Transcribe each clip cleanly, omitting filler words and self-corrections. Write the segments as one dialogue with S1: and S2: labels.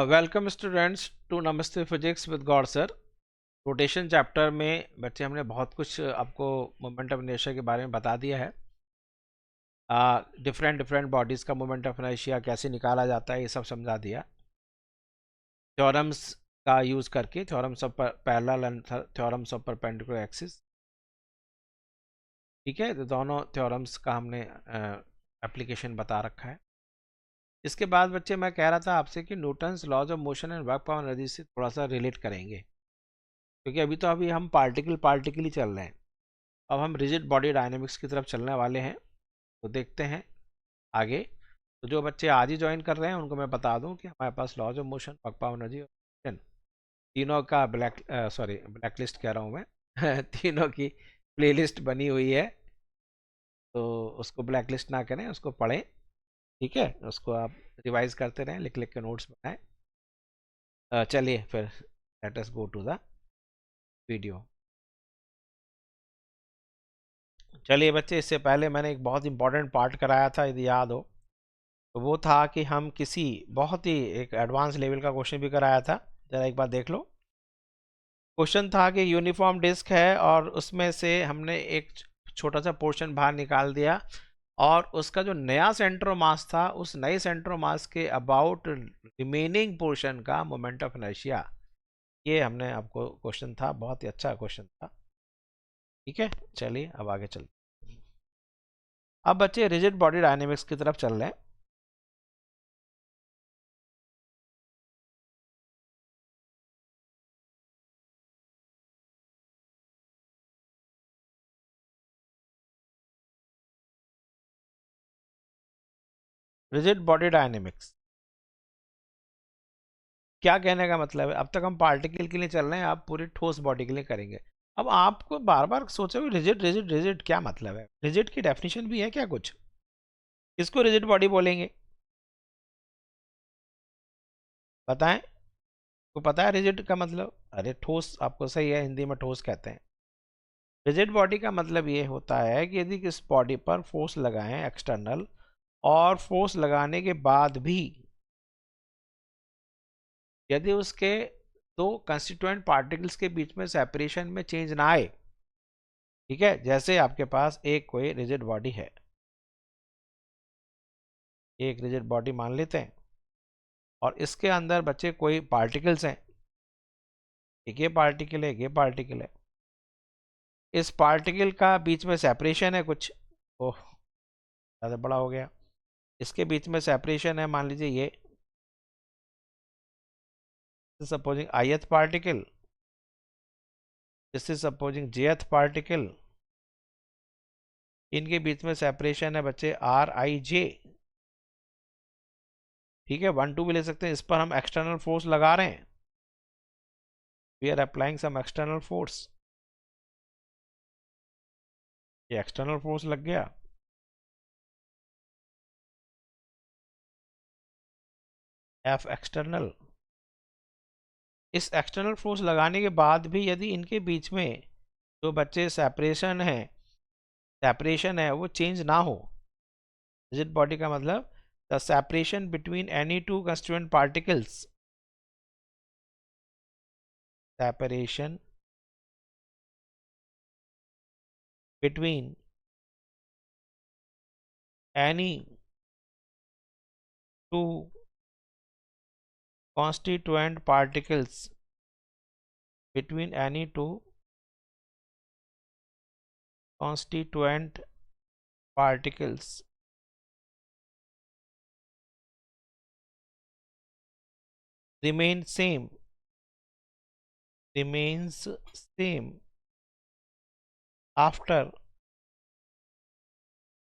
S1: Welcome students to नमस्ते physics with Gaur sir. Rotation chapter में बच्चे हमने बहुत कुछ आपको मोमेंट ऑफ इनर्शिया के बारे में बता दिया है। डिफरेंट डिफरेंट बॉडीज़ का मोमेंट ऑफ इनर्शिया कैसे निकाला जाता है ये सब समझा दिया। थ्योरम्स का यूज़ करके, theorems of parallel and theorems of perpendicular axis. ठीक है, तो दोनों थ्योरम्स का हमने एप्लीकेशन बता रखा है। इसके बाद बच्चे मैं कह रहा था आपसे कि Newton's laws of motion and work power energy से थोड़ा सा रिलेट करेंगे, क्योंकि अभी हम पार्टिकल ही चल रहे हैं। अब हम रिजिड बॉडी डायनेमिक्स की तरफ चलने वाले हैं, तो देखते हैं आगे। तो जो बच्चे आज ही ज्वाइन कर रहे हैं उनको मैं बता दूं कि हमारे पास laws of motion, work power energy और मोशन तीनों का ब्लैक लिस्ट कह रहा हूँ मैं तीनों की प्लेलिस्ट बनी हुई है, तो उसको ब्लैक लिस्ट ना करें, उसको पढ़ें। ठीक है, उसको आप रिवाइज करते रहें, लिख लिख के नोट्स बनाएं। चलिए फिर let us go to the video. चलिए बच्चे, इससे पहले मैंने एक बहुत इंपॉर्टेंट पार्ट कराया था, यदि याद हो तो वो था कि हम किसी बहुत ही एक एडवांस लेवल का क्वेश्चन भी कराया था। जरा एक बार देख लो। क्वेश्चन था कि यूनिफॉर्म डिस्क है और उसमें से हमने एक छोटा सा पोर्शन बाहर निकाल दिया और उसका जो नया सेंटर मास था, उस नए सेंटर मास के अबाउट रिमेनिंग पोर्शन का मोमेंट ऑफ इनर्शिया, ये हमने आपको क्वेश्चन था, बहुत ही अच्छा क्वेश्चन था। ठीक है, चलिए अब आगे चलते हैं। अब बच्चे रिजिड बॉडी डायनेमिक्स की तरफ चल रहे हैं। रिजिड बॉडी डायनेमिक्स क्या कहने का मतलब है? अब तक हम पार्टिकल के लिए चल रहे हैं, आप पूरी ठोस बॉडी के लिए करेंगे। अब आपको बार बार सोचोगे रिजिड रिजिड रिजिड क्या मतलब है? रिजिड की डेफिनेशन भी है क्या कुछ? किसको रिजिड बॉडी बोलेंगे बताएं? को पता है रिजिड का मतलब? अरे ठोस, आपको सही है, हिंदी में ठोस कहते हैं। रिजिड बॉडी का मतलब ये होता है कि यदि किस बॉडी पर फोर्स लगाएं एक्सटर्नल, और फोर्स लगाने के बाद भी यदि उसके दो कंस्टिट्यूएंट पार्टिकल्स के बीच में सेपरेशन में चेंज ना आए। ठीक है, जैसे आपके पास एक कोई रिजिड बॉडी है, एक रिजिड बॉडी मान लेते हैं, और इसके अंदर बच्चे कोई पार्टिकल्स हैं, एक ये पार्टिकल है, एक ये पार्टिकल है। इस पार्टिकल का बीच में सेपरेशन है कुछ, ओह ज़्यादा बड़ा हो गया। इसके बीच में सेपरेशन है, मान लीजिए ये supposing ith particle, this is supposing jth particle. इनके बीच में सेपरेशन है बच्चे rij। ठीक है, 1 2 भी ले सकते हैं। इस पर हम एक्सटर्नल फोर्स लगा रहे हैं, we are applying some external force. ये एक्सटर्नल फोर्स लग गया। F external. इस एक्सटर्नल फोर्स लगाने के बाद भी यदि इनके बीच में जो बच्चे सेपरेशन है वो चेंज ना हो, रिजिड बॉडी का मतलब the separation between any two constituent particles, separation between any two constituent particles, between any two constituent particles remains same after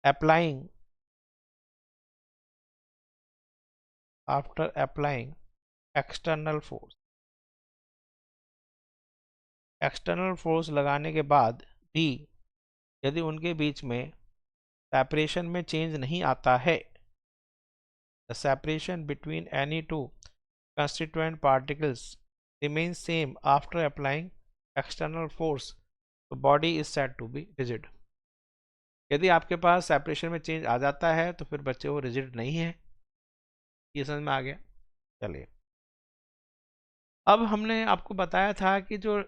S1: applying external force। External force लगाने के बाद भी यदि उनके बीच में सेपरेशन में चेंज नहीं आता है, the separation between any two constituent particles remains same after applying external force, तो body is said to be rigid। यदि आपके पास सेपरेशन में चेंज आ जाता है तो फिर बच्चे वो रिजिड नहीं है। ये समझ में आ गया? चलिए अब हमने आपको बताया था कि जो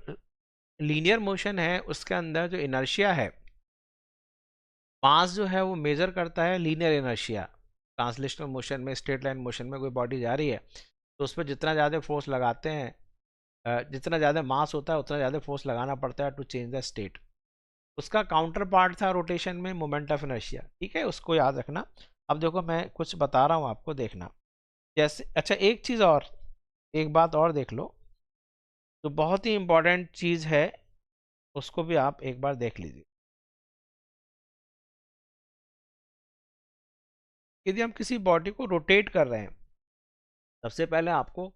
S1: लीनियर मोशन है उसके अंदर जो इनर्शिया है, मास जो है वो मेजर करता है लीनियर इनर्शिया। ट्रांसलेशनल मोशन में, स्ट्रेट लाइन मोशन में कोई बॉडी जा रही है तो उस पर जितना ज़्यादा फोर्स लगाते हैं, जितना ज़्यादा मास होता है उतना ज़्यादा फोर्स लगाना पड़ता है टू चेंज द स्टेट। उसका काउंटर पार्ट था रोटेशन में मोमेंट ऑफ इनर्शिया। ठीक है, उसको याद रखना। अब देखो मैं कुछ बता रहा हूँ आपको, देखना। जैसे अच्छा, एक चीज़ और, एक बात और देख लो, तो बहुत ही इंपॉर्टेंट चीज़ है, उसको भी आप एक बार देख लीजिए। यदि हम किसी बॉडी को रोटेट कर रहे हैं, सबसे पहले आपको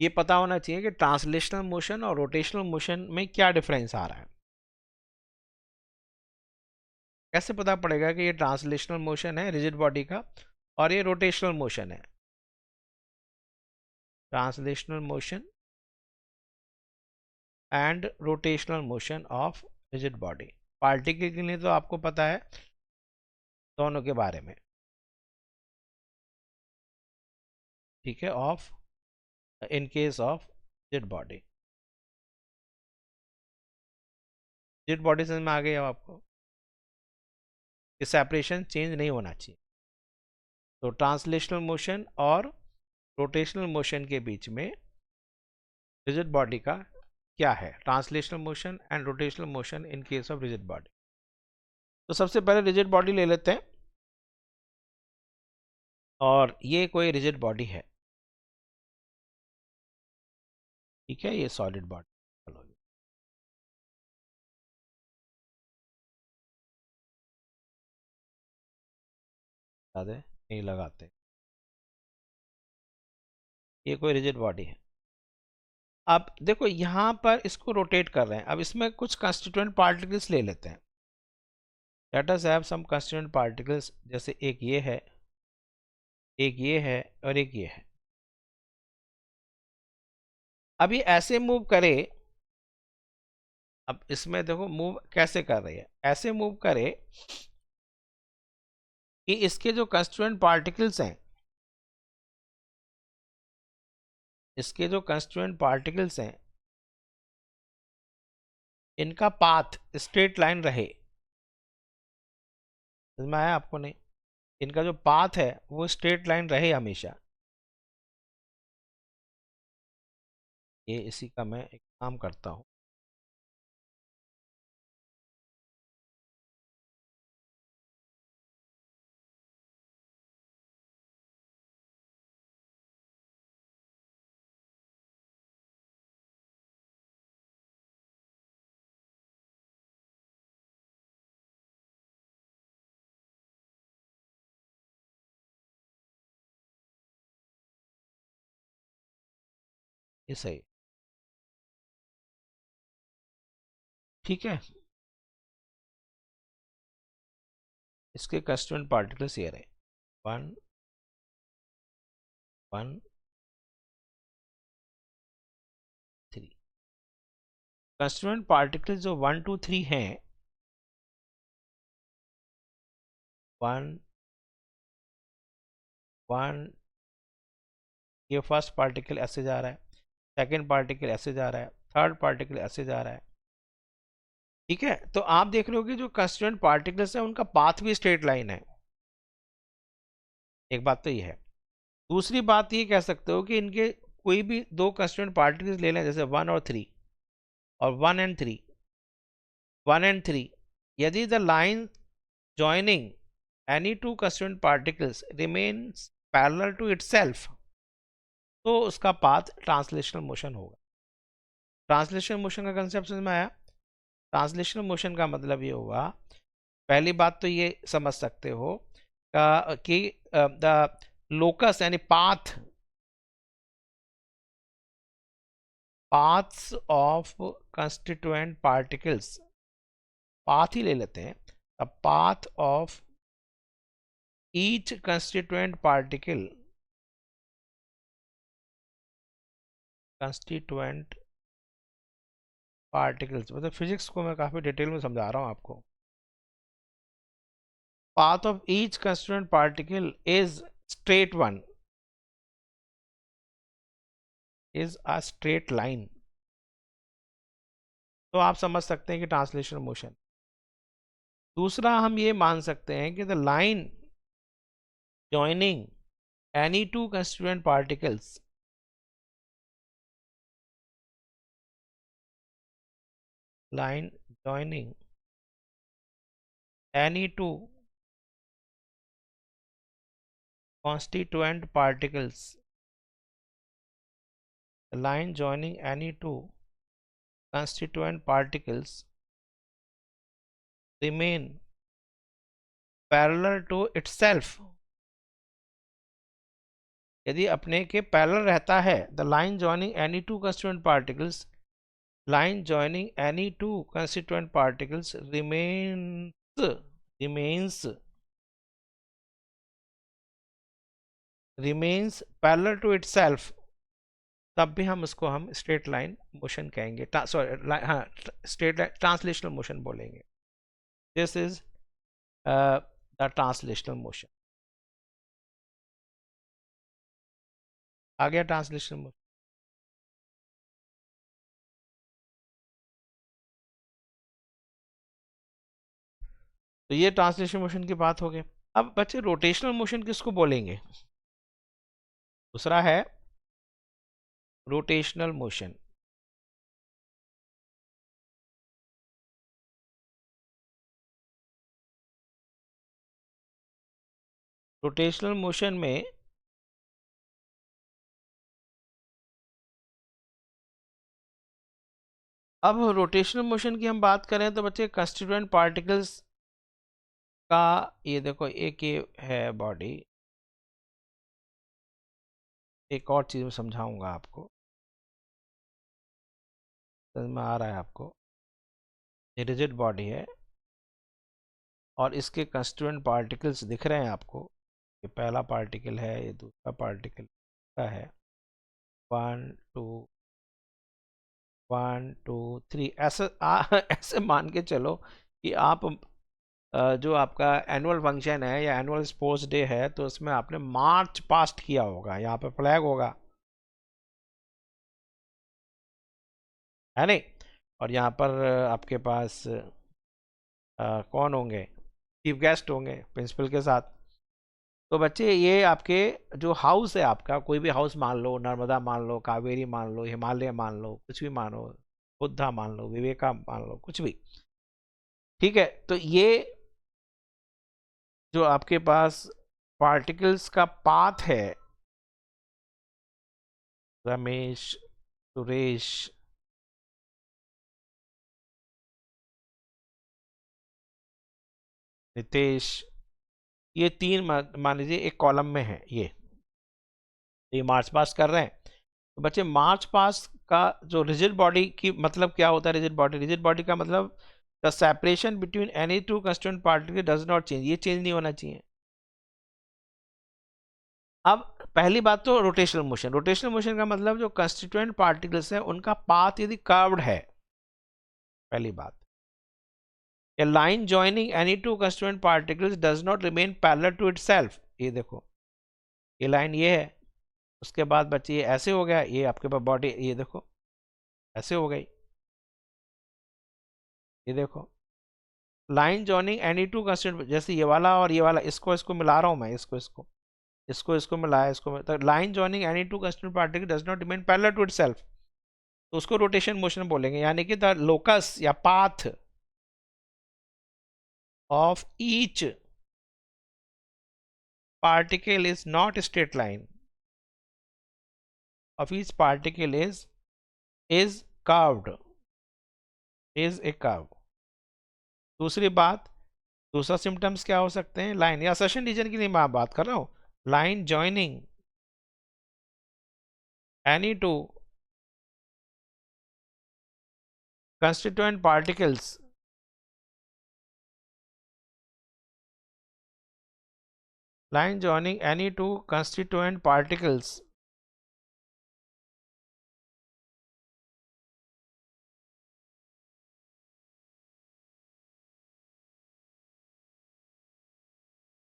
S1: ये पता होना चाहिए कि ट्रांसलेशनल मोशन और रोटेशनल मोशन में क्या डिफरेंस आ रहा है। कैसे पता पड़ेगा कि ये ट्रांसलेशनल मोशन है रिजिड बॉडी का और ये रोटेशनल मोशन है? Translational motion and rotational motion of rigid body. Particle के लिए तो आपको पता है दोनों के बारे में, ठीक है, of in case of rigid body. Rigid body समझ में आ गई अब आपको कि सेपरेशन चेंज नहीं होना चाहिए। तो ट्रांसलेशनल मोशन और रोटेशनल मोशन के बीच में रिजिड बॉडी का क्या है? Translational motion and rotational motion in case of rigid body. तो सबसे पहले रिजिड बॉडी ले लेते हैं, और ये कोई रिजिड बॉडी है, ठीक है, ये सॉलिड बॉडी। चलो, ज़्यादा नहीं लगाते, ये कोई रिजिड बॉडी है। अब देखो यहाँ पर इसको रोटेट कर रहे हैं, अब इसमें कुछ कंस्टिट्यूएंट पार्टिकल्स ले लेते हैं। Let us have some constituent particles, जैसे एक ये है, एक ये है, और एक ये है। अब ये ऐसे मूव करे, अब इसमें देखो मूव कैसे कर रही है, ऐसे मूव करे कि इसके जो कंस्टिट्यूएंट पार्टिकल्स हैं, इसके जो कंस्टिट्यूएंट पार्टिकल्स हैं, इनका पाथ स्ट्रेट लाइन रहे। समझ में आया आपको? नहीं, इनका जो पाथ है वो स्ट्रेट लाइन रहे हमेशा। ये इसी का मैं एक काम करता हूँ, ये सही, ठीक है। इसके कंस्टिट्यूएंट पार्टिकल्स ये रहे, 1 1 3। कंस्टिट्यूएंट पार्टिकल्स जो 1 2 3 हैं, 1 1, ये फर्स्ट पार्टिकल ऐसे जा रहा है, सेकेंड पार्टिकल ऐसे जा रहा है, थर्ड पार्टिकल ऐसे जा रहा है, ठीक है। तो आप देख रहे हो कि जो कंस्टिट्यूएंट पार्टिकल्स है उनका पाथ भी स्ट्रेट लाइन है। एक बात तो ये है। दूसरी बात ये कह सकते हो कि इनके कोई भी दो कंस्टिट्यूएंट पार्टिकल्स ले लें, जैसे 1 और 3, और 1 एंड 3, 1 एंड 3, यदि the line joining any two constituent particles remains parallel to itself, तो उसका पाथ ट्रांसलेशनल मोशन होगा। ट्रांसलेशनल मोशन का कंसेप्ट समझ में आया? ट्रांसलेशनल मोशन का मतलब ये होगा, पहली बात तो ये समझ सकते हो कि द लोकस यानी paths of constituent particles, path ही ले लेते हैं, the path of each constituent particle, constituent particles, मतलब फिजिक्स को मैं काफ़ी डिटेल में समझा रहा हूँ आपको। Path of each constituent particle is straight one, is a straight line, तो आप समझ सकते हैं कि ट्रांसलेशनल मोशन। दूसरा हम ये मान सकते हैं कि the line joining any two constituent particles, line joining any two constituent particles, the line joining any two constituent particles remain parallel to itself, यदि अपने के पैरेलल रहता है, the line joining any two constituent particles, line joining any two constituent particles remains parallel to itself, तब भी हम उसको हम स्ट्रेट लाइन मोशन कहेंगे, सॉरी हाँ स्ट्रेट लाइन ट्रांसलेशनल मोशन बोलेंगे। This is the translational motion. आ गया ट्रांसलेशनल मोशन। तो ये ट्रांसलेशनल मोशन की बात हो गई। अब बच्चे रोटेशनल मोशन किसको बोलेंगे? दूसरा है रोटेशनल मोशन। रोटेशनल मोशन में अब रोटेशनल मोशन की हम बात करें तो बच्चे कंस्टिट्यूएंट पार्टिकल्स का, ये देखो एक ये है बॉडी, एक और चीज में समझाऊंगा आपको, समझ में आ रहा है आपको? ये रिजिड बॉडी है और इसके कंस्टिट्यूएंट पार्टिकल्स दिख रहे हैं आपको। ये पहला पार्टिकल है, ये दूसरा पार्टिकल का है, 1 2 ऐसे ऐसे मान के चलो कि आप जो आपका एनुअल फंक्शन है या एनुअल स्पोर्ट्स डे है तो उसमें आपने मार्च पास्ट किया होगा, यहाँ पे फ्लैग होगा, है नहीं? और यहाँ पर आपके पास कौन होंगे? चीफ गेस्ट होंगे प्रिंसिपल के साथ। तो बच्चे ये आपके जो हाउस है, आपका कोई भी हाउस मान लो, नर्मदा मान लो, कावेरी मान लो, हिमालय मान लो, कुछ भी मानो, बुद्धा मान लो, विवेका मान लो, कुछ भी, ठीक है? तो ये जो आपके पास पार्टिकल्स का पाथ है, रमेश, सुरेश, नितेश, ये तीन मान लीजिए एक कॉलम में है, ये मार्च पास्ट कर रहे हैं। तो बच्चे मार्च पास्ट का जो रिजिड बॉडी की मतलब क्या होता है? रिजिड बॉडी का मतलब the separation between any two constituent particle does not change, ये चेंज नहीं होना चाहिए। अब पहली बात तो रोटेशनल मोशन का मतलब जो कंस्टिट्यूएंट पार्टिकल्स हैं उनका पाथ यदि कर्व्ड है, पहली बात। A line joining any two constituent particles does not remain parallel to itself, ये देखो ये लाइन ये है, उसके बाद बच्चे ये ऐसे हो गया, ये आपके पास बॉडी, ये देखो ऐसे हो गई, ये देखो line joining any two constituent, जैसे ये वाला और ये वाला, इसको इसको मिला रहा हूं मैं, इसको मिलाया, तो line joining any two constituent particle does not remain parallel to itself, तो उसको रोटेशन मोशन बोलेंगे, यानी कि द लोकस या path of each particle is not a straight line, of each particle is curved, is a curve। दूसरी बात, दूसरा symptoms क्या हो सकते हैं? लाइन या सेशन रीजन की नहीं मैं बात कर रहा हूं, line joining any to constituent particles line joining any two constituent particles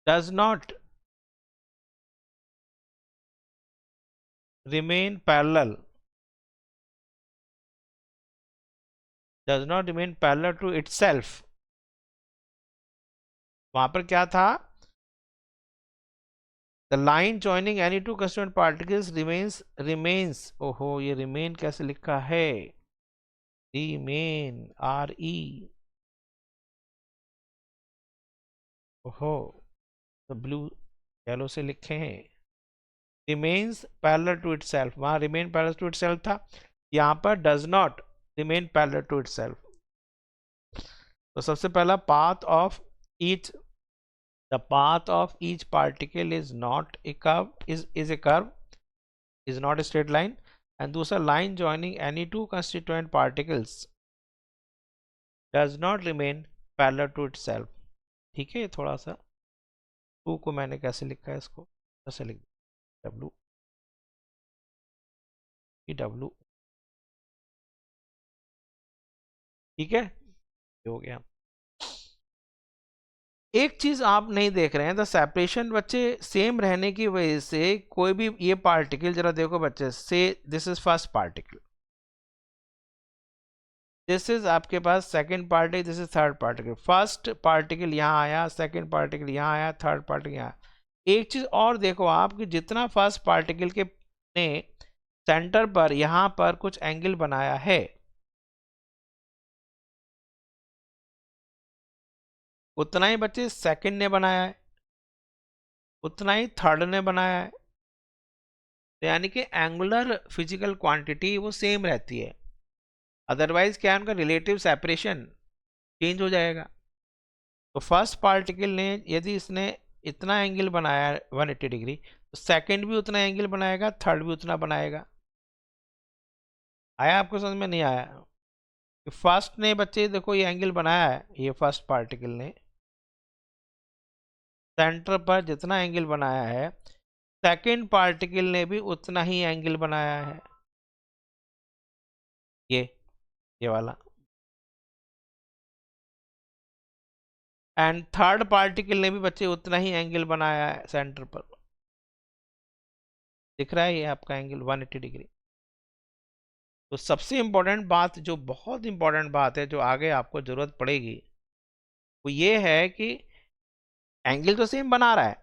S1: does not remain parallel does not remain parallel to itself. वहां पर क्या था, the line joining any two constituent particles remains, ओहो ये रिमेन कैसे लिखा है, remain RE, ओहो तो ब्लू येलो से लिखे हैं, रिमेन्स पैरेलल टू इटसेल्फ, वहां रिमेन पैरेलल टू इटसेल्फ था, यहाँ पर does not remain parallel to itself. तो सबसे पहला path of each, the path of each particle is not a curve, is a curve, is not a straight line. And दूसरा, line joining any two constituent particles does not remain parallel to itself. ठीक है, थोड़ा सा to को मैंने कैसे लिखा है, इसको कैसे लिख डब्लू डब्लू, ठीक है, ये हो गया। एक चीज आप नहीं देख रहे हैं, द सेपरेशन बच्चे सेम रहने की वजह से कोई भी ये पार्टिकल, जरा देखो बच्चे, से this is first particle, this is आपके पास second particle, this is third particle, first particle यहाँ आया, सेकंड पार्टिकल यहाँ आया, थर्ड पार्टिकल यहाँ। एक चीज और देखो आप कि जितना फर्स्ट पार्टिकल के ने सेंटर पर यहाँ पर कुछ एंगल बनाया है, उतना ही बच्चे सेकंड ने बनाया है, उतना ही थर्ड ने बनाया है। तो यानी कि एंगुलर फिजिकल क्वांटिटी वो सेम रहती है, अदरवाइज क्या है, उनका रिलेटिव सेपरेशन चेंज हो जाएगा। तो फर्स्ट पार्टिकल ने यदि इसने इतना एंगल बनाया 180 डिग्री, तो सेकंड भी उतना एंगल बनाएगा, थर्ड भी उतना बनाएगा। आया आपको समझ में, नहीं आया? फर्स्ट ने बच्चे देखो ये एंगल बनाया है, ये फर्स्ट पार्टिकल ने सेंटर पर जितना एंगल बनाया है, सेकंड पार्टिकल ने भी उतना ही एंगल बनाया है, ये वाला। एंड थर्ड पार्टिकल ने भी बच्चे उतना ही एंगल बनाया है सेंटर पर, दिख रहा है ये आपका एंगल 180 डिग्री। तो सबसे इंपॉर्टेंट बात, जो बहुत इंपॉर्टेंट बात है, जो आगे आपको जरूरत पड़ेगी, वो ये है कि एंगल तो सेम बना रहा है,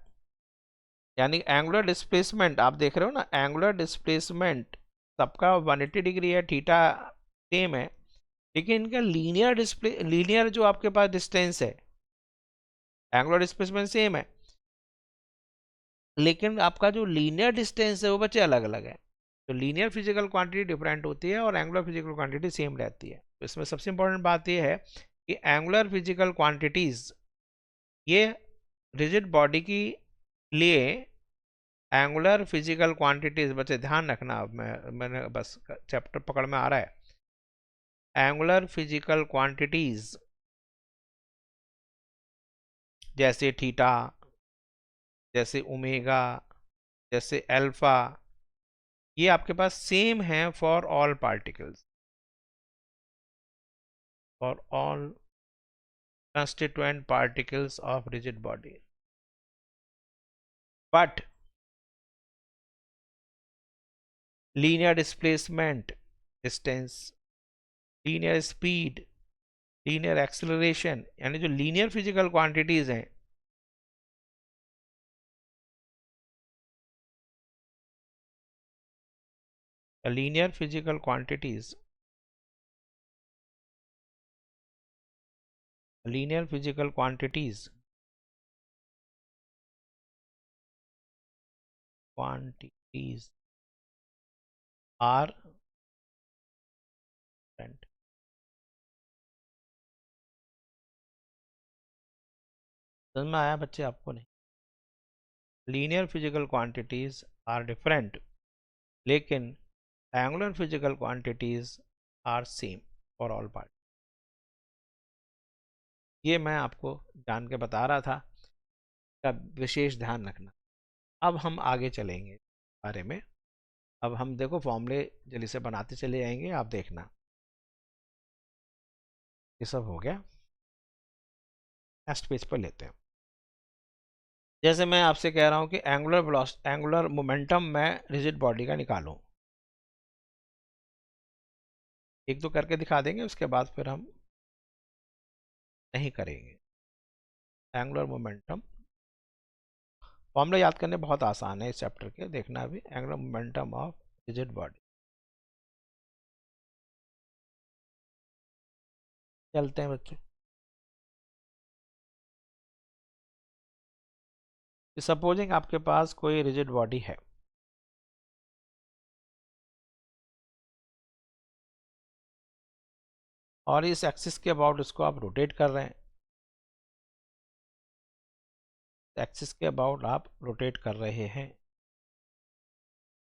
S1: यानी एंगुलर डिस्प्लेसमेंट आप देख रहे हो ना, एंगुलर डिस्प्लेसमेंट सबका 180 डिग्री है, थीटा सेम है, लेकिन इनका लीनियर जो आपके पास डिस्टेंस है, एंगुलर डिस्प्लेसमेंट सेम है, लेकिन आपका जो लीनियर डिस्टेंस है वो बच्चे अलग अलग है। तो लीनियर फिजिकल क्वांटिटी डिफरेंट होती है और एंगुलर फिजिकल क्वांटिटी सेम रहती है। तो इसमें सबसे इंपॉर्टेंट बात यह है कि एंगुलर फिजिकल क्वांटिटीज, ये रिजिड बॉडी की लिए एंगुलर फिजिकल क्वांटिटीज, बच्चे ध्यान रखना, अब मैंने बस चैप्टर पकड़ में आ रहा है। एंगुलर फिजिकल क्वांटिटीज जैसे थीटा, जैसे ओमेगा, जैसे अल्फा, ये आपके पास सेम है for all particles, for all constituent particles of rigid body, but linear displacement, distance, linear speed, linear acceleration, यानी जो linear physical quantities हैं, linear physical quantities, linear physical quantities are different. समझ में आया बच्चे आपको? नहीं, linear physical quantities are different, लेकिन angular physical quantities are same for all part. ये मैं आपको जान के बता रहा था, का विशेष ध्यान रखना। अब हम आगे चलेंगे बारे में, अब हम देखो फॉर्मूले जल्दी से बनाते चले जाएंगे, आप देखना। ये सब हो गया, नेक्स्ट पेज पर लेते हैं। जैसे मैं आपसे कह रहा हूं कि एंगुलर मोमेंटम मैं रिजिड बॉडी का निकालूं, एक दो करके दिखा देंगे, उसके बाद फिर हम नहीं करेंगे। एंगुलर मोमेंटम फॉर्मूला याद करने बहुत आसान है इस चैप्टर के, देखना अभी। Angular momentum of rigid body. चलते हैं बच्चे। सपोजिंग आपके पास कोई रिजिड बॉडी है, और इस एक्सिस के अबाउट इसको आप रोटेट कर रहे हैं, एक्सिस के अबाउट आप रोटेट कर रहे हैं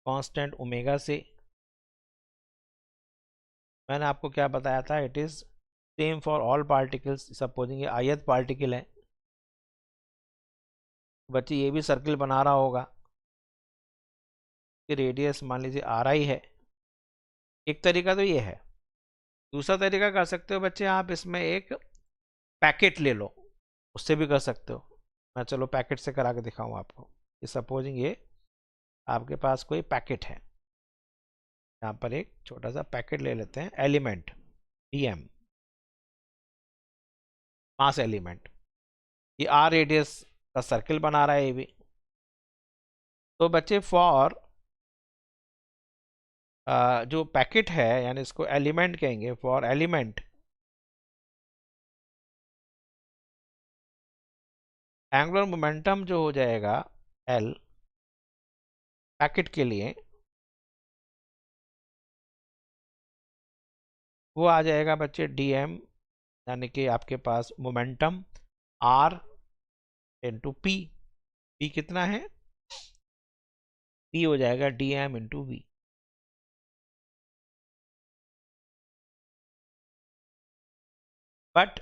S1: कांस्टेंट ओमेगा से। मैंने आपको क्या बताया था, it is same for all particles. Supposing ये ith पार्टिकल है, बच्चे ये भी सर्किल बना रहा होगा कि रेडियस मान लीजिए RI है। एक तरीका तो ये है। दूसरा तरीका कर सकते हो बच्चे, आप इसमें एक पैकेट ले लो, उससे भी कर सकते हो। मैं चलो पैकेट से करा के दिखाऊँ आपको। कि सपोजिंग ये आपके पास कोई पैकेट है, यहाँ पर एक छोटा सा पैकेट ले लेते हैं, एलिमेंट DM, मास एलिमेंट। ये R रेडियस का सर्किल बना रहा है ये भी। तो बच्चे फॉर जो पैकेट है, यानी इसको एलिमेंट कहेंगे, फॉर एलिमेंट एंगुलर मोमेंटम जो हो जाएगा L पैकेट के लिए, वो आ जाएगा बच्चे DM, यानी कि आपके पास momentum R into P। P कितना है? P हो जाएगा DM into V। But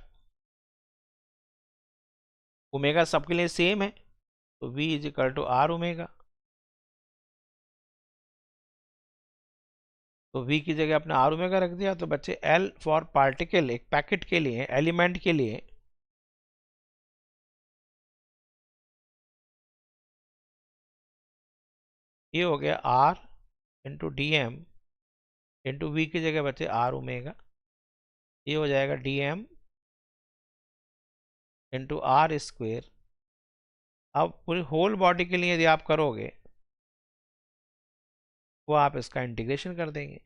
S1: omega सबके लिए सेम है, तो V is equal to R omega. तो V की जगह अपने R ओमेगा रख दिया। तो बच्चे L फॉर पार्टिकल, एक पैकेट के लिए, एलिमेंट के लिए, ये हो गया R into DM into V की जगह बच्चे R ओमेगा। ये हो जाएगा DM इंटू R स्क्वेयर। अब पूरी होल बॉडी के लिए यदि आप करोगे, वो आप इसका इंटीग्रेशन कर देंगे,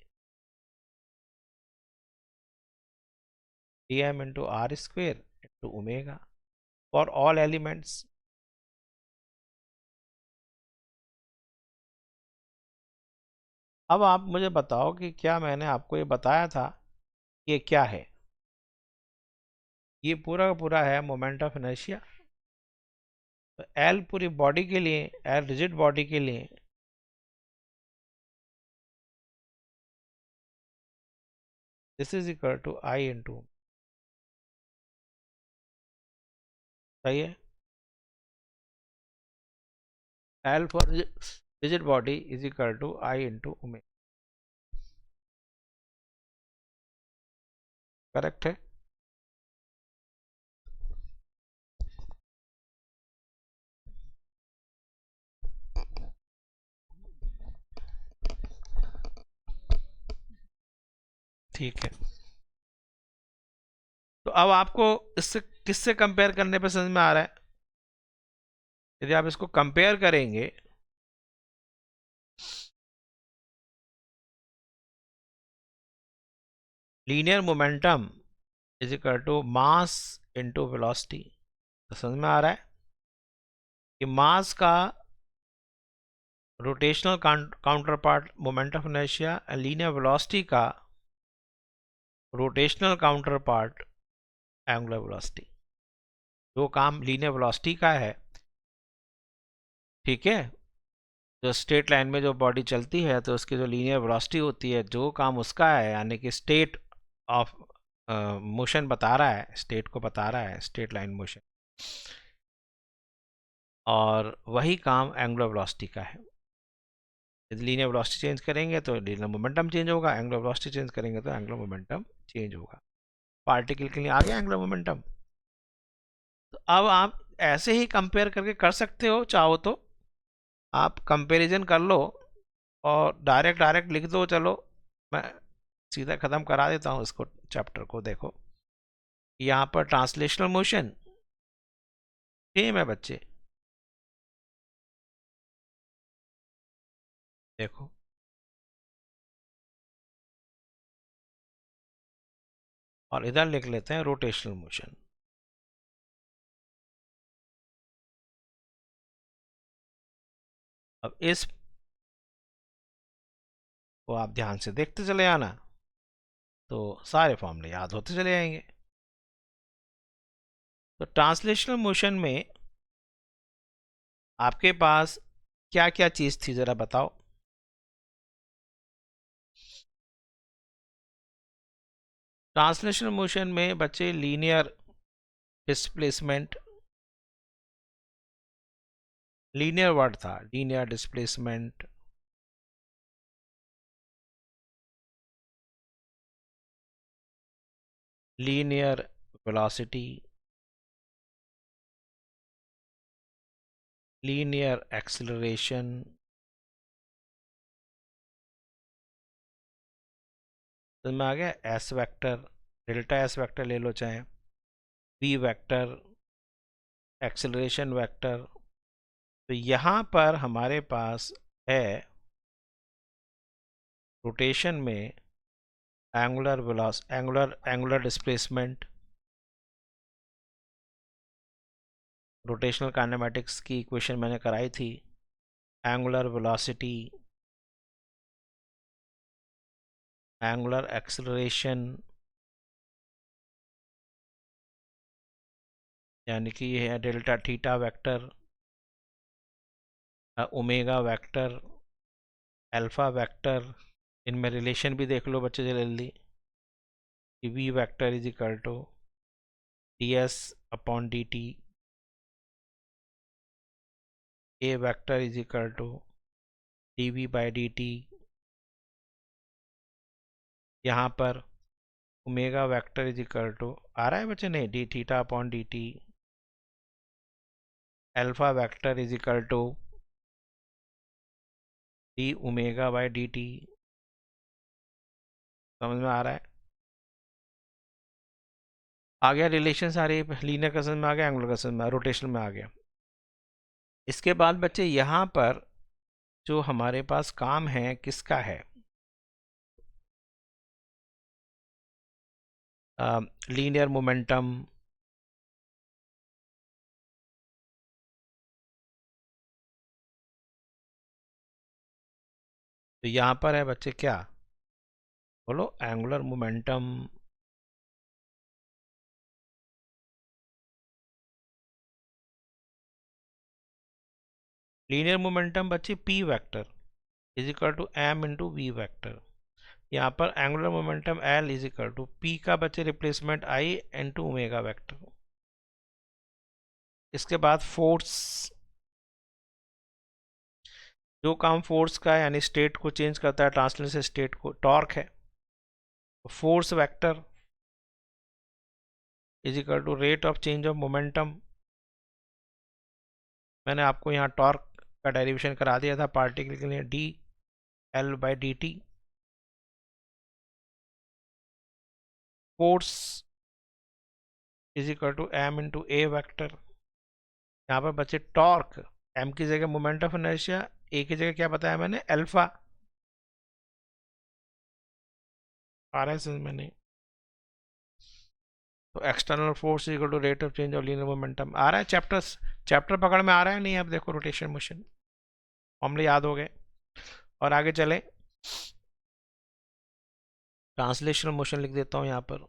S1: DM into R square into omega for all elements. अब आप मुझे बताओ कि क्या मैंने आपको ये बताया था, ये क्या है? ये पूरा का पूरा है मोमेंट ऑफ इनर्शिया। तो L पूरी बॉडी के लिए, L रिजिड बॉडी के लिए, this is equal to I into, सही है? L for rigid body is equal to I into omega. Correct है? ठीक है। तो अब आपको इससे किससे कंपेयर करने पे समझ में आ रहा है? यदि आप इसको कंपेयर करेंगे, linear momentum is equal to mass into velocity. तो समझ में आ रहा है कि मास का rotational counterpart moment of inertia, linear velocity का rotational counterpart angular velocity. जो काम लीनियर वेलोसिटी का है, ठीक है, जो स्ट्रेट लाइन में जो बॉडी चलती है तो उसकी जो लीनियर वेलोसिटी होती है, जो काम उसका है, यानी कि स्टेट ऑफ मोशन बता रहा है, स्टेट को बता रहा है, स्ट्रेट लाइन मोशन, और वही काम एंगुलर वेलोसिटी का है। यदि लीनियर वेलोसिटी चेंज करेंगे तो लीनियर मोमेंटम चेंज होगा, एंगुलर वेलोसिटी चेंज करेंगे तो एंगुलर मोमेंटम चेंज होगा। पार्टिकल के लिए आ गया एंगुलर मोमेंटम। तो अब आप ऐसे ही कंपेयर करके कर सकते हो, चाहो तो आप कंपैरिजन कर लो और डायरेक्ट लिख दो। चलो मैं सीधा ख़त्म करा देता हूँ इसको, चैप्टर को। देखो यहाँ पर ट्रांसलेशनल मोशन सेम है बच्चे, देखो और इधर लिख लेते हैं रोटेशनल मोशन। अब इस को आप ध्यान से देखते चले आना, तो सारे फॉर्मूले याद होते चले जाएंगे। तो ट्रांसलेशनल मोशन में आपके पास क्या क्या चीज़ थी ज़रा बताओ। ट्रांसलेशनल मोशन में बच्चे लीनियर डिस्प्लेसमेंट, लीनियर वर्ड था, linear displacement, linear velocity, linear acceleration, तो में आ गया S vector, delta S vector ले लो, चाहे वी वेक्टर, एक्सेलरेशन वेक्टर। तो यहाँ पर हमारे पास है रोटेशन में angular velocity, angular displacement, rotational kinematics की इक्वेशन मैंने कराई थी, एंगुलर वेलोसिटी, एंगुलर एक्सेलरेशन, यानी कि ये है delta theta vector, omega vector, alpha vector. इनमें रिलेशन भी देख लो बच्चे जल्दी, कि V vector is equal to D S upon D T, A vector is equal to D V by D T. यहाँ पर omega vector is equal to आ रहा है बच्चे, नहीं, D theta upon D T, alpha vector is equal to D omega by D T. समझ में आ रहा है? आ गया रिलेशन सारे, लीनियर का समझ में आ गया, एंगुलर का समझ में, रोटेशन में आ गया। इसके बाद बच्चे यहाँ पर जो हमारे पास काम है किसका है, लीनियर मोमेंटम, तो यहाँ पर है बच्चे क्या, बोलो, एंगुलर मोमेंटम। लीनियर मोमेंटम बच्चे P vector is equal to M into V vector. यहाँ पर angular momentum L is equal to P का बच्चे replacement I into omega vector. इसके बाद फोर्स, जो काम फोर्स का है यानी स्टेट को चेंज करता है, ट्रांसलेशन से स्टेट को, टॉर्क है, force vector is equal to rate of change of momentum. मैंने आपको यहाँ टॉर्क का डेरिवेशन करा दिया था पार्टिकल के लिए, D L by D T. Force is equal to M into A vector. यहाँ पर बच्चे टॉर्क, एम की जगह मोमेंट ऑफ इनर्शिया, ए की जगह क्या बताया मैंने, अल्फा। आ रहा है समझ में? नहीं तो external force equal to rate of change of linear momentum. आ रहा है चैप्टर पकड़ में आ रहा है नहीं? अब देखो रोटेशन मोशन फॉर्मूले याद हो गए, और आगे चले। ट्रांसलेशनल मोशन लिख देता हूँ यहाँ पर,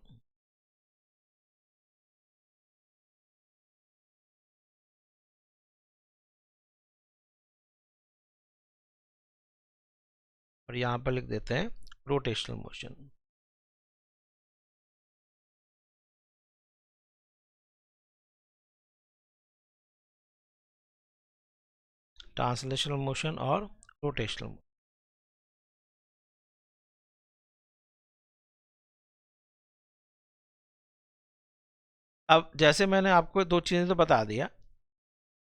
S1: और यहाँ पर लिख देते हैं रोटेशनल मोशन। ट्रांसलेशनल मोशन और रोटेशनल मोशन। अब जैसे मैंने आपको दो चीज़ें तो बता दिया,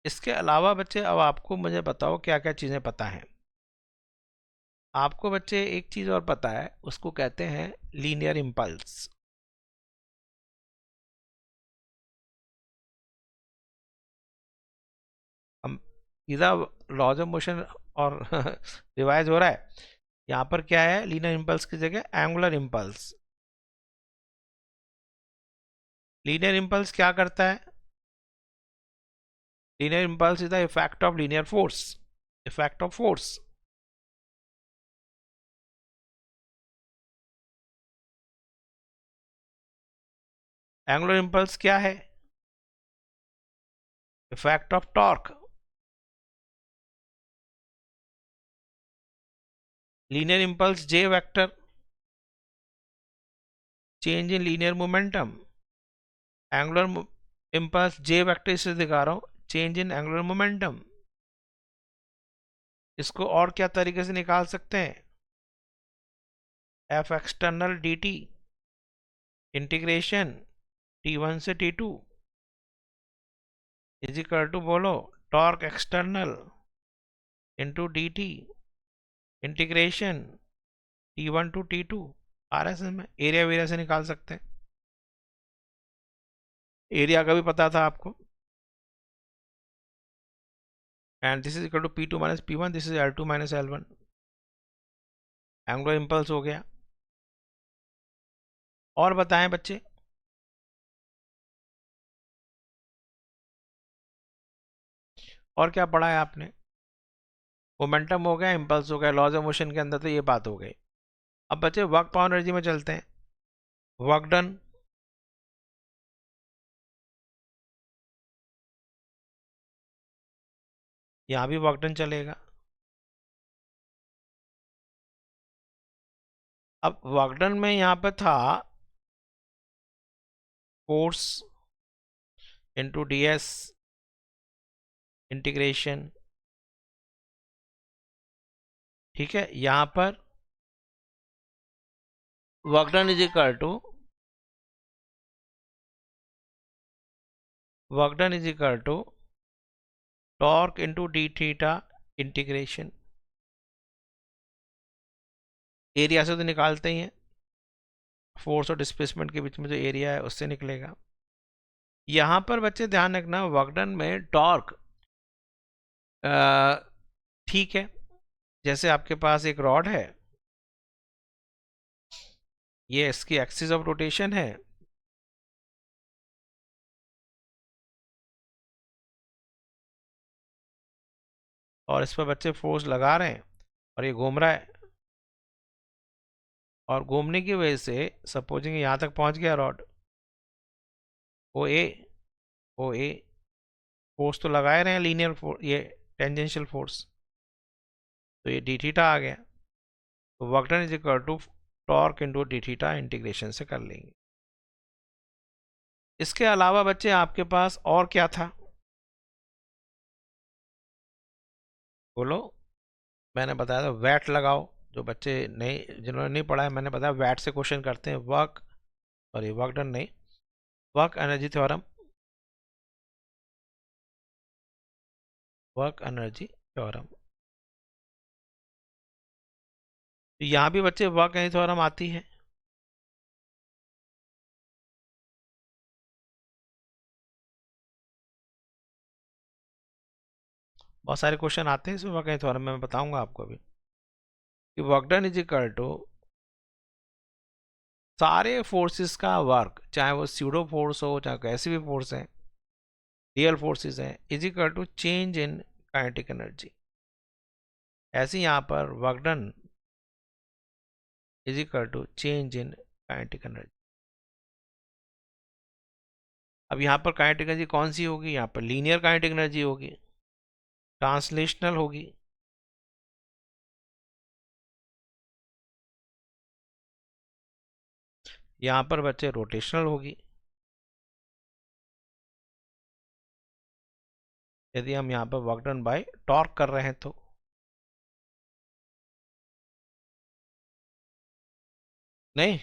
S1: इसके अलावा बच्चे अब आपको मुझे बताओ क्या क्या चीज़ें पता हैं। आपको बच्चे एक चीज और पता है, उसको कहते हैं लीनियर इम्पल्स। हम सीधा लॉज ऑफ मोशन और रिवाइज हो रहा है। यहाँ पर क्या है, लीनियर इम्पल्स की जगह एंगुलर इम्पल्स। लीनियर इम्पल्स क्या करता है? Linear impulse is the effect of linear force, effect of force. Angular impulse क्या है? Effect of torque. Linear impulse J vector, change in linear momentum. Angular impulse J vector इससे दिखा रहा हूं, change in angular momentum. इसको और क्या तरीके से निकाल सकते हैं? F external D T integration T1 से T2 इज इक्वल टू, बोलो, torque external into D T integration T1 to T2। R S में एरिया वेरिया से निकाल सकते हैं। एरिया का भी पता था आपको, and this is equal to P2 minus P1, this is L2 minus L1। Angular impulse हो गया। और बताएं बच्चे, और क्या पढ़ा है आपने? मोमेंटम हो गया, इम्पल्स हो गया, लॉज ऑफ मोशन के अंदर तो ये बात हो गई। अब बच्चे वर्क पावर एनर्जी में चलते हैं। वर्क डन, यहां भी वर्क डन चलेगा। अब वर्क डन में यहां पे था force into D S integration, ठीक है। यहां पर work done is equal to, work done is equal to torque into D theta integration. Area से तो निकालते ही हैं, फोर्स और डिस्प्लेसमेंट के बीच में जो एरिया है उससे निकलेगा। यहां पर बच्चे ध्यान रखना, वर्क डन में टॉर्क, ठीक है, जैसे आपके पास एक रॉड है, ये इसकी एक्सिस ऑफ रोटेशन है, और इस पर बच्चे फोर्स लगा रहे हैं और ये घूम रहा है, और घूमने की वजह से सपोजिंग यहाँ तक पहुँच गया रॉड, ओ ए, ओ ए, फोर्स तो लगाए रहे हैं लीनियर फोर्स, ये टेंजेंशियल फोर्स, तो ये डी थीटा आ गया। तो work done is equal to torque into D theta integration से कर लेंगे। इसके अलावा बच्चे आपके पास और क्या था, बोलो? मैंने बताया था वैट लगाओ। जो बच्चे नहीं, जिन्होंने नहीं पढ़ा है, मैंने बताया वैट से क्वेश्चन करते हैं। वर्क, सॉरी वर्क डन नहीं, work energy theorem, work energy theorem. तो यहाँ भी बच्चे वर्क एनर्जी थ्योरम आती है। बहुत सारे क्वेश्चन आते हैं इसमें वर्क एनर्जी थ्योरम में, मैं बताऊंगा आपको अभी कि work done is equal to सारे फोर्सेस का वर्क, चाहे वो स्यूडो फोर्स हो, चाहे कैसी भी फोर्स है, रियल फोर्सेस हैं, is equal to change in kinetic energy. ऐसे यहाँ पर work done is equal to change in kinetic energy. अब यहाँ पर काइनेटिक एनर्जी कौन सी होगी? यहाँ पर लीनियर काइनेटिक एनर्जी होगी, ट्रांसलेशनल होगी, यहाँ पर बच्चे रोटेशनल होगी। यदि हम यहाँ पर वर्क डन बाय टॉर्क कर रहे हैं तो, नहीं,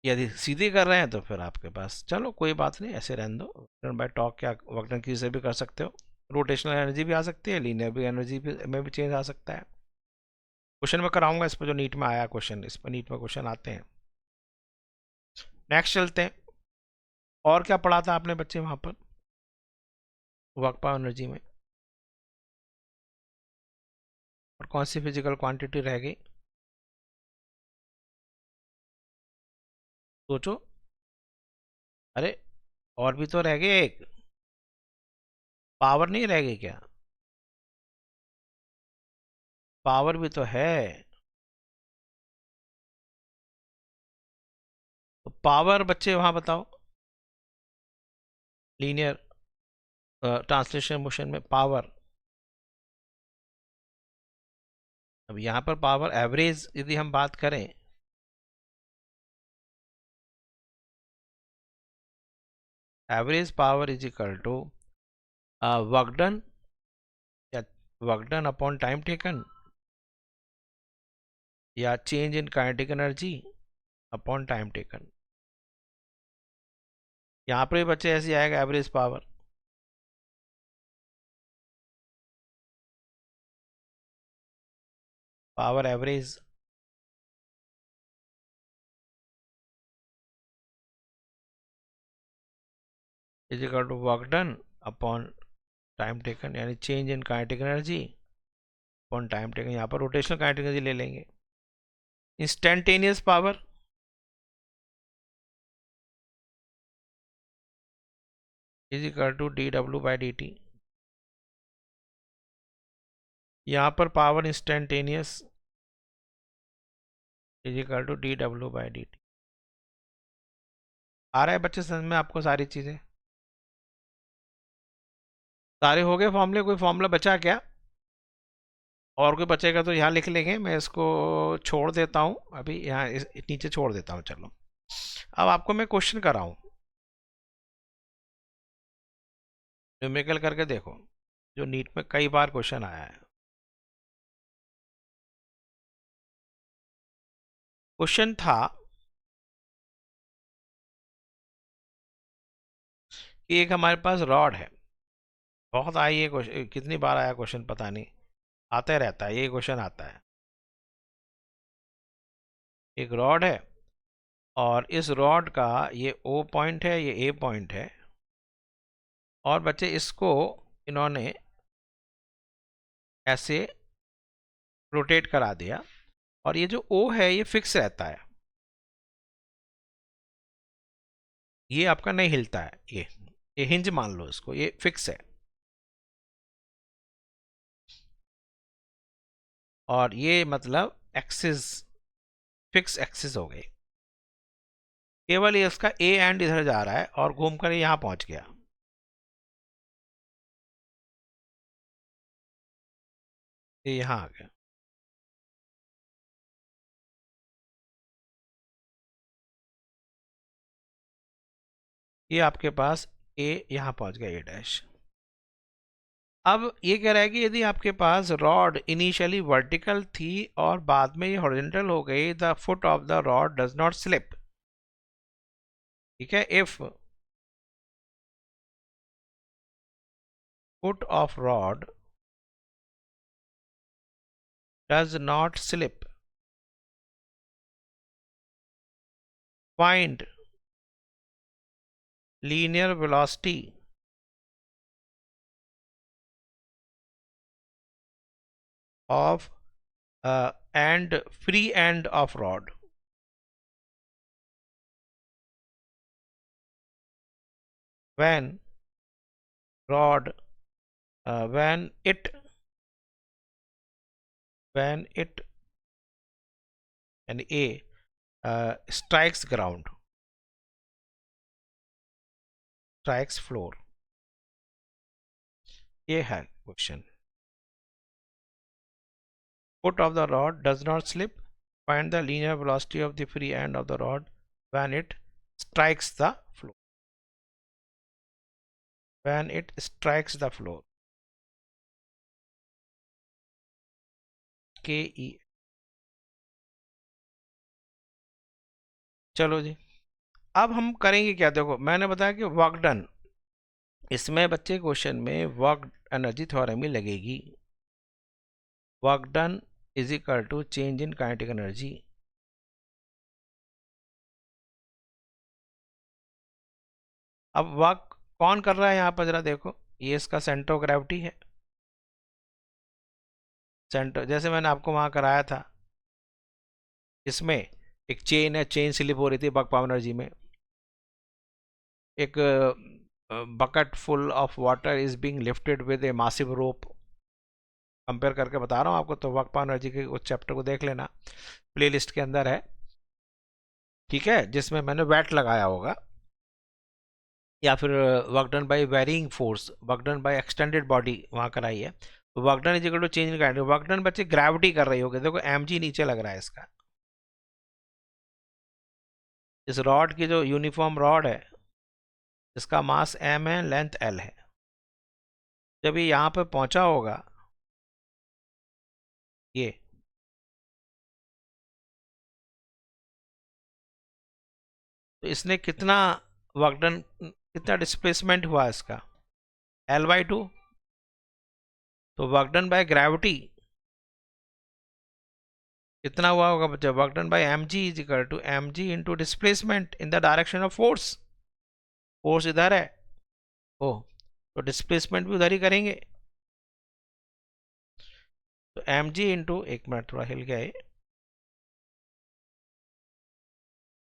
S1: यदि सीधे कर रहे हैं तो फिर आपके पास, चलो कोई बात नहीं, ऐसे रहने दो। वर्क डन बाय टॉर्क क्या वर्क डन किसी से भी कर सकते हो, रोटेशनल एनर्जी भी आ सकती है, लीनियर भी एनर्जी भी में भी चेंज आ सकता है, क्वेश्चन में कराऊंगा इस पर, जो नीट में आया क्वेश्चन, इस पर नीट में क्वेश्चन आते हैं। नेक्स्ट चलते हैं। और क्या पढ़ा था आपने बच्चे वहां पर वर्क पावर एनर्जी में, और कौन सी फिजिकल क्वांटिटी रह गई? सोचो। अरे और भी तो रह गए एक, पावर नहीं रह गई क्या? पावर भी तो है। तो पावर बच्चे वहां बताओ, लीनियर ट्रांसलेशन मोशन में पावर। अब यहाँ पर पावर एवरेज यदि हम बात करें, average power is equal to work done, या work done upon time taken, या change in kinetic energy upon time taken. यहाँ पर भी बच्चे ऐसे आएगा average power. Power average is equal to work done upon time taken, यानी change in kinetic energy upon time taken. यहाँ पर रोटेशनल काइनेटिक एनर्जी ले लेंगे। Instantaneous power is equal to d डब्ल्यू बाई डी टी। यहाँ पर power instantaneous is equal to d डब्ल्यू by D t. आ रहा है बच्चे समझ में आपको सारी चीज़ें? सारे हो गए फॉर्मूले? कोई फॉर्मूला बचा क्या? और कोई बचेगा तो यहाँ लिख लेंगे, मैं इसको छोड़ देता हूँ अभी, यहाँ नीचे छोड़ देता हूँ। चलो अब आपको मैं क्वेश्चन कराऊँ, न्यूमेरिकल करके देखो, जो नीट में कई बार क्वेश्चन आया है। क्वेश्चन था कि एक हमारे पास रॉड है, बहुत आई है क्वेश्चन, कितनी बार आया क्वेश्चन पता नहीं, आता रहता है ये क्वेश्चन आता है। एक रॉड है और इस रॉड का ये O पॉइंट है, ये A पॉइंट है, और बच्चे इसको इन्होंने ऐसे रोटेट करा दिया, और ये जो O है ये फिक्स रहता है, ये आपका नहीं हिलता है। ये हिंज मान लो इसको, ये फिक्स है। और ये मतलब एक्सिस, फिक्स एक्सिस हो गई। केवल ये इसका ए एंड इधर जा रहा है और घूमकर यहां पहुंच गया। ये यहां आ गया। ये आपके पास ए यहां पहुंच गया, ए डैश। अब ये कह रहा है कि यदि आपके पास रॉड इनिशियली वर्टिकल थी और बाद में ये हॉरिजॉन्टल हो गई, the foot of the rod does not slip. ठीक है, if foot of rod does not slip, find linear velocity of and free end of rod. When rod when it and A strikes ground, strikes floor. ये है question. Foot of the rod does not slip, find the linear velocity of the free end of the rod when it strikes the floor. When it strikes the floor. KE। चलो जी, अब हम करेंगे क्या? देखो मैंने बताया कि वर्क डन, इसमें बच्चे क्वेश्चन में वर्क एनर्जी थ्योरम ही लगेगी। Work done is equal to change in kinetic energy. अब वर्क कौन कर रहा है यहाँ पर, जरा देखो, ये इसका सेंटर ऑफ ग्रेविटी है। सेंटर जैसे मैंने आपको वहाँ कराया था, इसमें एक चेन है, चेन स्लिप हो रही थी वर्क पावर एनर्जी में। एक bucket full of water is being lifted with A massive rope. Compare करके बता रहा हूँ आपको, तो वर्क पावर एनर्जी के उस चैप्टर को देख लेना, प्लेलिस्ट के अंदर है, ठीक है, जिसमें मैंने वैट लगाया होगा, या फिर work done by varying force, work done by extended body वहाँ कराई है। तो work done is equal to change in kinetic, work done बच्चे ग्रेविटी कर रही होगी, देखो mg नीचे लग रहा है इसका। इस रॉड की जो यूनिफॉर्म रॉड है, इसका मास m है, लेंथ l है। जब ये यहाँ पे पहुंचा होगा, ये तो इसने कितना वर्क डन, कितना डिस्प्लेसमेंट हुआ इसका, L/2। तो वर्क डन बाय ग्रेविटी कितना हुआ होगा बच्चा, work done by mg is equal to mg into displacement in the direction of force. Force इधर है, ओ, तो डिस्प्लेसमेंट भी उधर ही करेंगे। तो mg इंटू, एक मिनट थोड़ा हिल गया है,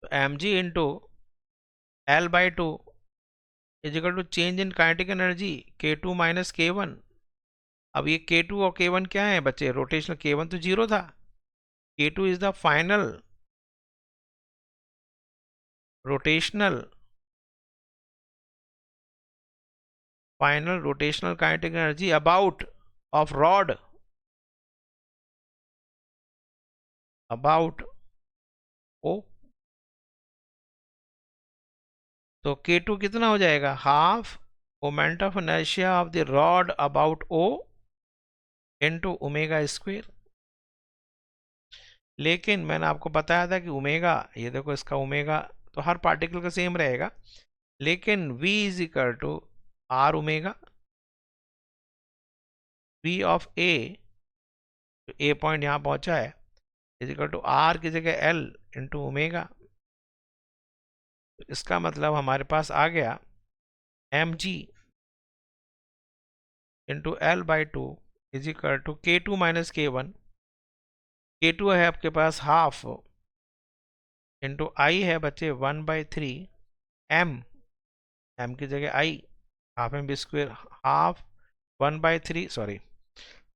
S1: तो mg into L/2 is equal to change in kinetic energy K2 minus K1। अब ये K2 और K1 क्या है बच्चे, रोटेशनल, K1 तो जीरो था, K2 is the final rotational kinetic energy about of rod, about o. तो K2 कितना हो जाएगा, half moment of inertia of the rod about O into omega square. लेकिन मैंने आपको बताया था कि ओमेगा, ये देखो इसका ओमेगा तो हर पार्टिकल का सेम रहेगा, लेकिन V is equal to R omega, V of A, A point यहाँ पहुंचा है, इज इक्वल टू आर की जगह L इंटू ओमेगा। इसका मतलब हमारे पास आ गया mg into L/2 is equal to K2 minus K1। K2 है आपके पास हाफ इंटू आई है बच्चे 1/3 m, m की जगह i, half M B square, half 1/3, sorry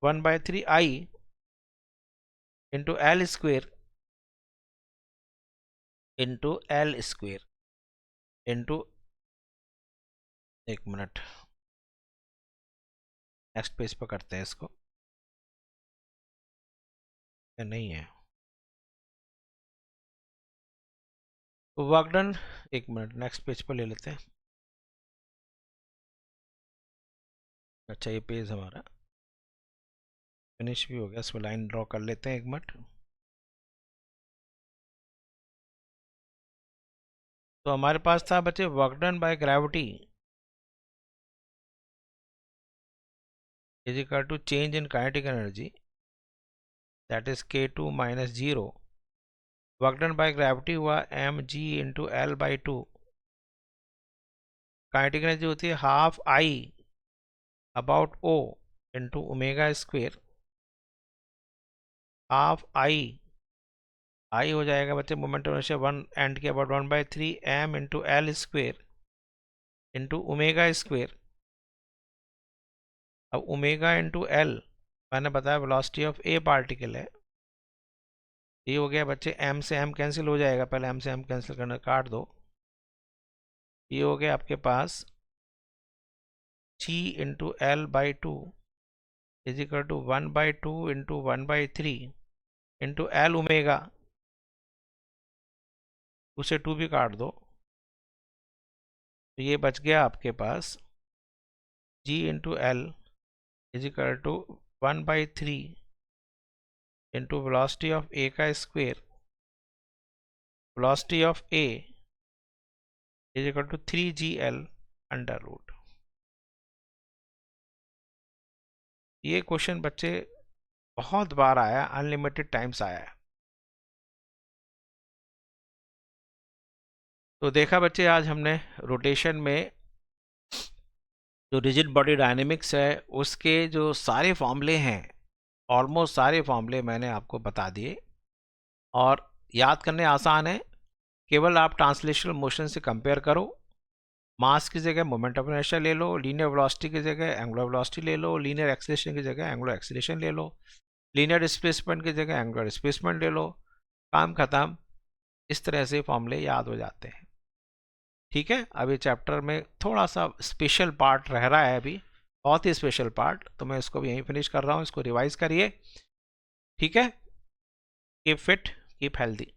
S1: 1/3 i into L square into L square into, एक मिनट, नेक्स्ट पेज पर करते हैं इसको, या नहीं है तो वर्क डन, एक मिनट नेक्स्ट पेज पर ले लेते हैं। अच्छा, ये पेज हमारा फिनिश भी हो गया, इसमें लाइन ड्रॉ कर लेते हैं, एक मिनट। तो हमारे पास था बच्चे work done by gravity is equal to change in kinetic energy, that is K2 minus 0। Work done by gravity हुआ mg into L/2। Kinetic energy होती है half I about O into omega square, half I हो जाएगा बच्चे moment of inertia one end के about 1/3 m into L square into omega square. अब omega into L मैंने बताया वेलोसिटी ऑफ ए पार्टिकल है, ये हो गया बच्चे, m से m कैंसिल हो जाएगा, पहले m से m कैंसिल करना, काट दो, ये हो गया आपके पास g into L/2 is equal to 1/2 into 1/3 into L omega, 2 से 2 भी काट दो, तो ये बच गया आपके पास g into L is equal to 1/3 into velocity of a का square, velocity of a is equal to 3gl under root. ये क्वेश्चन बच्चे बहुत बार आया, अनलिमिटेड टाइम्स आया है। तो देखा बच्चे, आज हमने रोटेशन में जो रिजिड बॉडी डायनेमिक्स है उसके जो सारे फॉर्मूले हैं, ऑलमोस्ट सारे फॉर्मूले मैंने आपको बता दिए, और याद करने आसान है। केवल आप ट्रांसलेशनल मोशन से कंपेयर करो। मास की जगह मोमेंट ऑफ इनर्शिया ले लो, लीनियर वेलोसिटी की जगह एंगुलर वेलोसिटी ले लो, लीनियर एक्सीलरेशन की जगह एंगुलर एक्सीलरेशन ले लो, लीनियर डिस्प्लेसमेंट की जगह एंगुलर डिस्प्लेसमेंट ले लो, काम खत्म। इस तरह से फॉर्मूले याद हो जाते हैं। ठीक है, अभी चैप्टर में थोड़ा सा स्पेशल पार्ट रह रहा है अभी, बहुत ही स्पेशल पार्ट, तो मैं इसको भी यहीं फिनिश कर रहा हूँ। इसको रिवाइज करिए। ठीक है, कीप फिट, कीप हेल्दी।